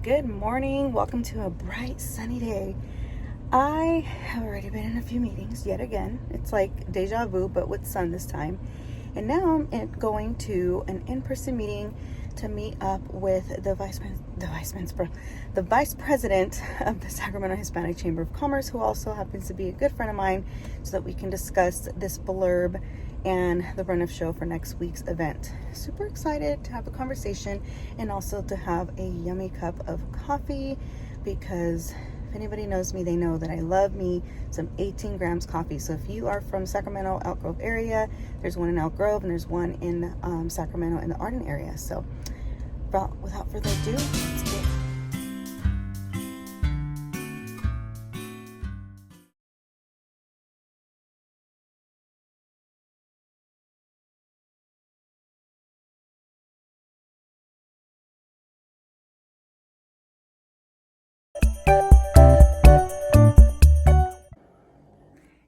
Good morning. Welcome to a bright sunny day. I have already been in a few meetings yet again. It's like deja vu, but with sun this time. And now I'm going to an in-person meeting to meet up with the vice president of the Sacramento Hispanic Chamber of Commerce, who also happens to be a good friend of mine, so that we can discuss this blurb and the run of show for next week's event. Super excited to have a conversation and also to have a yummy cup of coffee, because if anybody knows me, they know that I love me some 18 grams coffee. So if you are from Sacramento, Elk Grove area, there's one in Elk Grove and there's one in Sacramento in the Arden area. So without further ado, let's go.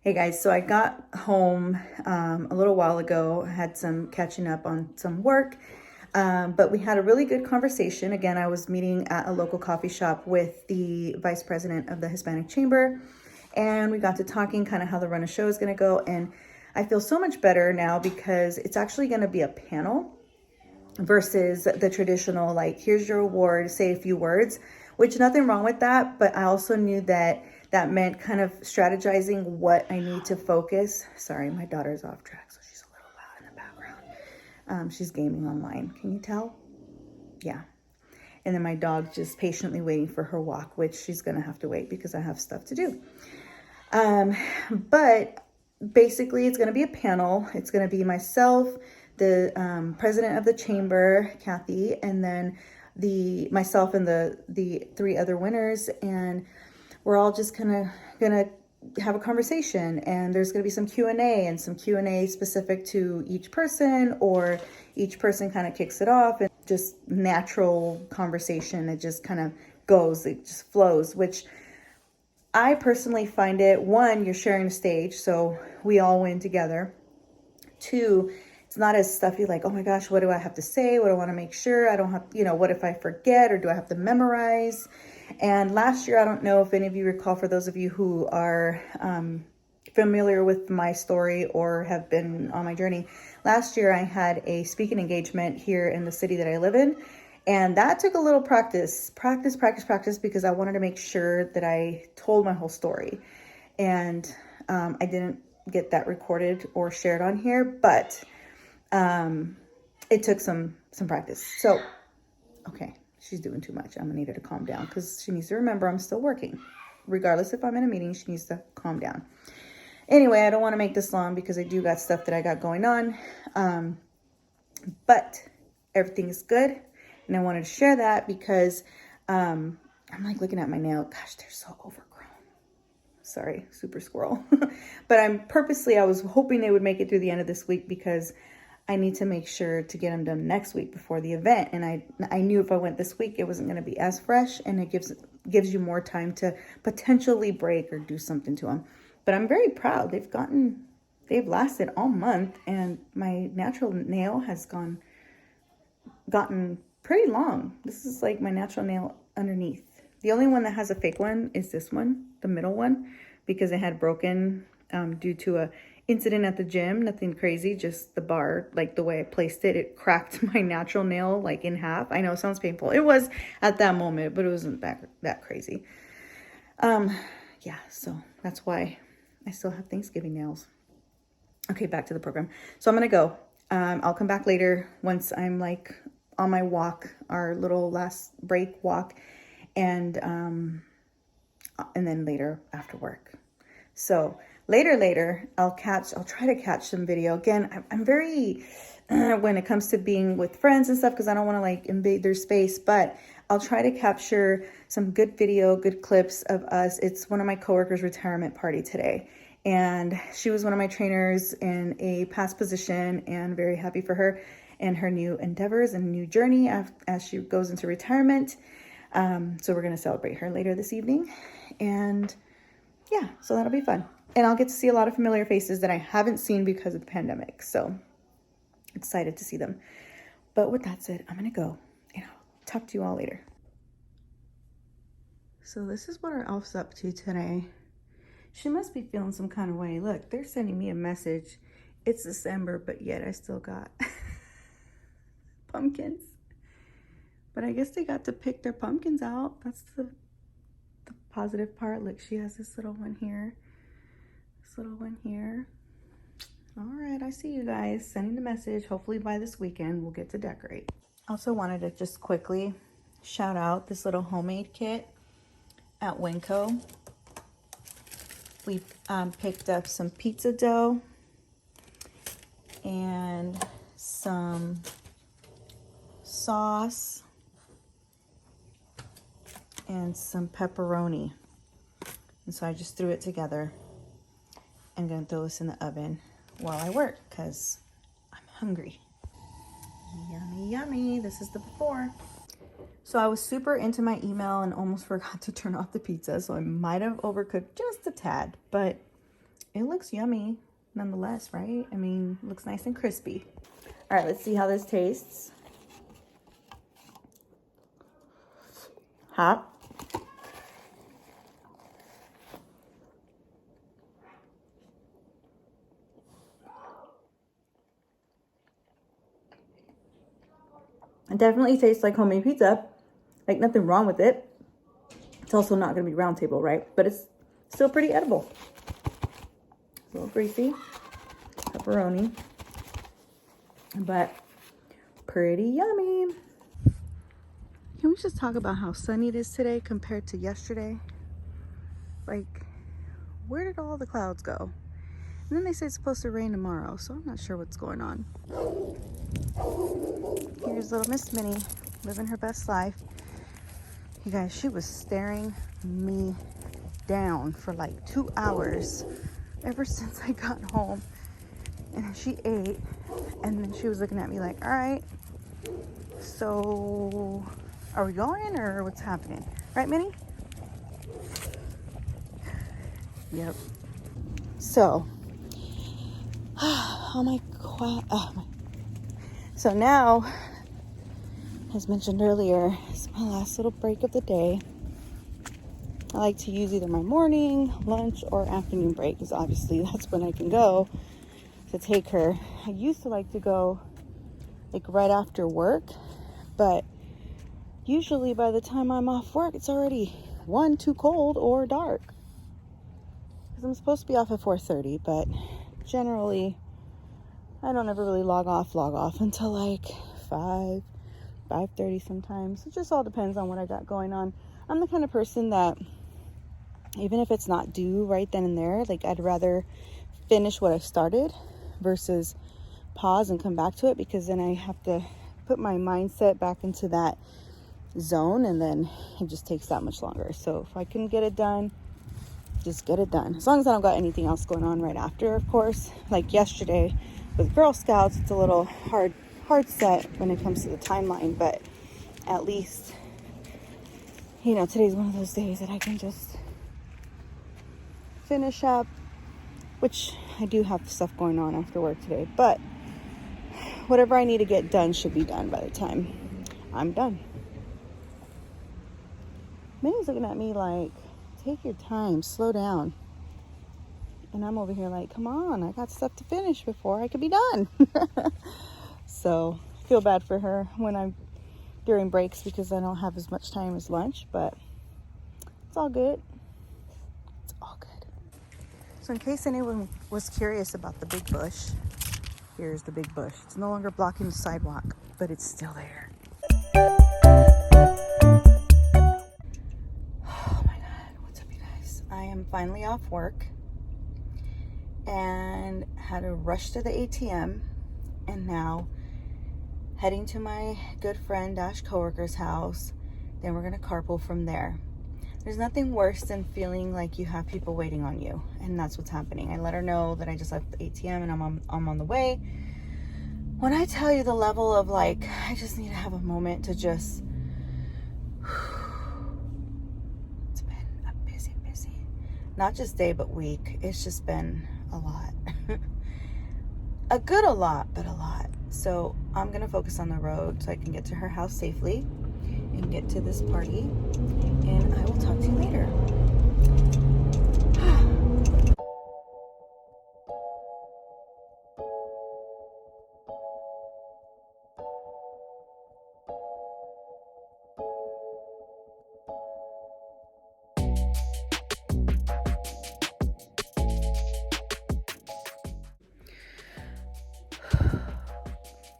Hey guys, so I got home a little while ago. I had some catching up on some work, but we had a really good conversation. Again, I was meeting at a local coffee shop with the vice president of the Hispanic Chamber, and we got to talking kind of how the run of show is going to go. And I feel so much better now because it's actually going to be a panel versus the traditional, like, here's your award, say a few words, which nothing wrong with that. But I also knew that meant kind of strategizing what I need to focus. Sorry, my daughter's off track, so she's a little loud in the background. She's gaming online. Can you tell? Yeah. And then my dog just patiently waiting for her walk, which she's going to have to wait because I have stuff to do. But basically it's going to be a panel. It's going to be myself, the president of the chamber, Kathy, and then myself and the three other winners. And we're all just gonna have a conversation, and there's gonna be some Q&A and some Q&A specific to each person, or each person kind of kicks it off, and just natural conversation. It just kind of goes, it just flows, which I personally find it, one, you're sharing a stage, so we all win together. Two, it's not as stuffy, like, oh my gosh, what do I have to say? What do I want to make sure I don't have, what if I forget, or do I have to memorize? And last year, I don't know if any of you recall, for those of you who are familiar with my story or have been on my journey, last year I had a speaking engagement here in the city that I live in. And that took a little practice, because I wanted to make sure that I told my whole story. And I didn't get that recorded or shared on here, but it took some practice. So, okay. She's doing too much. I'm gonna need her to calm down, because she needs to remember I'm still working. Regardless if I'm in a meeting, she needs to calm down. Anyway, I don't want to make this long because I do got stuff that I got going on. But everything is good. And I wanted to share that because I'm like looking at my nail. Gosh, they're so overgrown. Sorry, super squirrel. But I was hoping they would make it through the end of this week, because I need to make sure to get them done next week before the event. And I knew if I went this week, it wasn't going to be as fresh, and it gives you more time to potentially break or do something to them. But I'm very proud. They've lasted all month, and my natural nail has gotten pretty long. This is like my natural nail underneath. The only one that has a fake one is this one, the middle one, because it had broken due to a incident at the gym. Nothing crazy, just the bar, like the way I placed it, it cracked my natural nail like in half. I know it sounds painful. It was at that moment, but it wasn't that crazy. Yeah, so that's why I still have Thanksgiving nails. Okay, back to the program. So I'm gonna go. I'll come back later once I'm like on my walk, our little last break walk, and then later after work. So later, I'll try to catch some video. Again, I'm very, when it comes to being with friends and stuff, because I don't want to like invade their space, but I'll try to capture some good video, good clips of us. It's one of my coworkers' retirement party today. And she was one of my trainers in a past position, and very happy for her and her new endeavors and new journey as she goes into retirement. So we're going to celebrate her later this evening. And yeah, so that'll be fun. And I'll get to see a lot of familiar faces that I haven't seen because of the pandemic. So excited to see them. But with that said, I'm going to go, and I'll talk to you all later. So this is what our elf's up to today. She must be feeling some kind of way. Look, they're sending me a message. It's December, but yet I still got pumpkins. But I guess they got to pick their pumpkins out. That's the positive part. Look, she has this little one here. This little one here. All right, I see you guys. Sending the message. Hopefully by this weekend, we'll get to decorate. Also wanted to just quickly shout out this little homemade kit at Winco. We picked up some pizza dough and some sauce and some pepperoni. And so I just threw it together. I'm gonna throw this in the oven while I work because I'm hungry. Yummy, yummy. This is the before. So I was super into my email and almost forgot to turn off the pizza. So I might have overcooked just a tad, but it looks yummy nonetheless, right? I mean, it looks nice and crispy. All right, let's see how this tastes. Hot. It definitely tastes like homemade pizza. Like, nothing wrong with it. It's also not going to be round table, right? But it's still pretty edible. A little greasy. Pepperoni. But pretty yummy. Can we just talk about how sunny it is today compared to yesterday? Like, where did all the clouds go? And then they say it's supposed to rain tomorrow, so I'm not sure what's going on. Here's little Miss Minnie living her best life. You guys, she was staring me down for like 2 hours ever since I got home. And she ate, and then she was looking at me like, all right, so are we going or what's happening? Right, Minnie? Yep. So, so now, as mentioned earlier, it's my last little break of the day. I like to use either my morning, lunch, or afternoon break, because obviously that's when I can go to take her. I used to like to go like right after work, but usually by the time I'm off work, it's already too cold or dark. Because I'm supposed to be off at 4:30, but generally I don't ever really log off until like 5:30 sometimes. It just all depends on what I got going on. I'm the kind of person that even if it's not due right then and there, like I'd rather finish what I started versus pause and come back to it, because then I have to put my mindset back into that zone, and then it just takes that much longer. So if I can get it done, just get it done. As long as I don't got anything else going on right after, of course. Like yesterday with Girl Scouts, it's a little hard set when it comes to the timeline, but at least, you know, today's one of those days that I can just finish up, which I do have stuff going on after work today, but whatever I need to get done should be done by the time I'm done. Minnie's looking at me like, take your time, slow down. And I'm over here like, come on, I got stuff to finish before I could be done. So I feel bad for her when I'm during breaks, because I don't have as much time as lunch, but it's all good. It's all good. So in case anyone was curious about the big bush, here's the big bush. It's no longer blocking the sidewalk, but it's still there. Oh my God, what's up you guys? I am finally off work and had to rush to the ATM, and now heading to my good friend / coworker's house. Then we're gonna carpool from there. There's nothing worse than feeling like you have people waiting on you, and that's what's happening. I let her know that I just left the ATM and I'm on the way. When I tell you the level of like, I just need to have a moment to just, it's been a busy, not just day, but week. It's just been a lot. A lot. So I'm gonna focus on the road so I can get to her house safely. and get to this party, and I will talk to you later.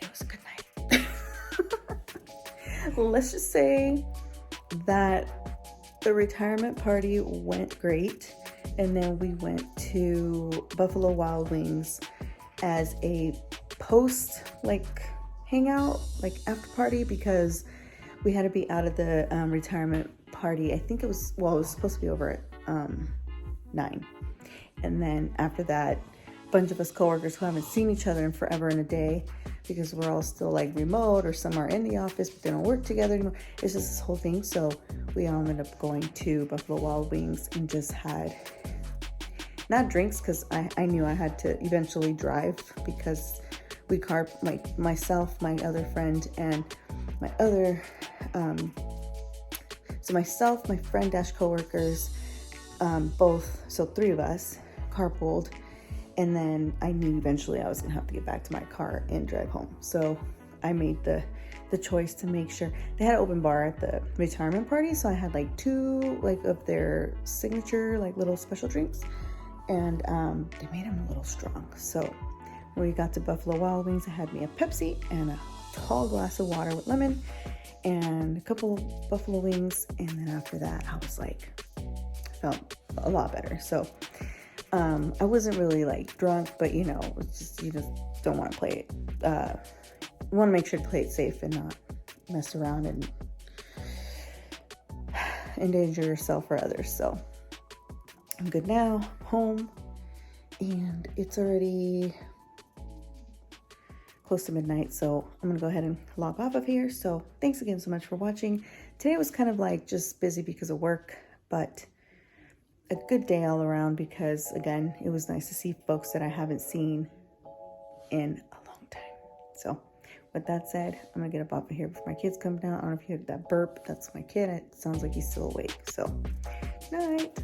It was a good night. Let's just say that the retirement party went great, and then we went to Buffalo Wild Wings as a post hangout, after party, because we had to be out of the retirement party. I think it was supposed to be over at 9, and then after that, a bunch of us coworkers who haven't seen each other in forever and a day, because we're all still remote, or some are in the office but they don't work together anymore. It's just this whole thing. So we all ended up going to Buffalo Wild Wings and just had, not drinks, because I knew I had to eventually drive, because we carpooled, myself, my other friend, and my other so myself, my friend / coworkers, both, so 3 of us carpooled. And then I knew eventually I was gonna have to get back to my car and drive home. So I made the choice to make sure they had an open bar at the retirement party. So I had 2 of their signature little special drinks, and they made them a little strong. So when we got to Buffalo Wild Wings, I had me a Pepsi and a tall glass of water with lemon and a couple of buffalo wings. And then after that, I was felt a lot better. So I wasn't really drunk, but it's just, you just don't want to play it. You want to make sure to play it safe and not mess around and endanger yourself or others. So I'm good now, I'm home, and it's already close to midnight. So I'm gonna go ahead and log off of here. So thanks again so much for watching. Today was kind of just busy because of work, but a good day all around, because again, it was nice to see folks that I haven't seen in a long time. So with that said, I'm gonna get up off of here before my kids come down. I don't know if you heard that burp. That's my kid. It sounds like he's still awake. So, night.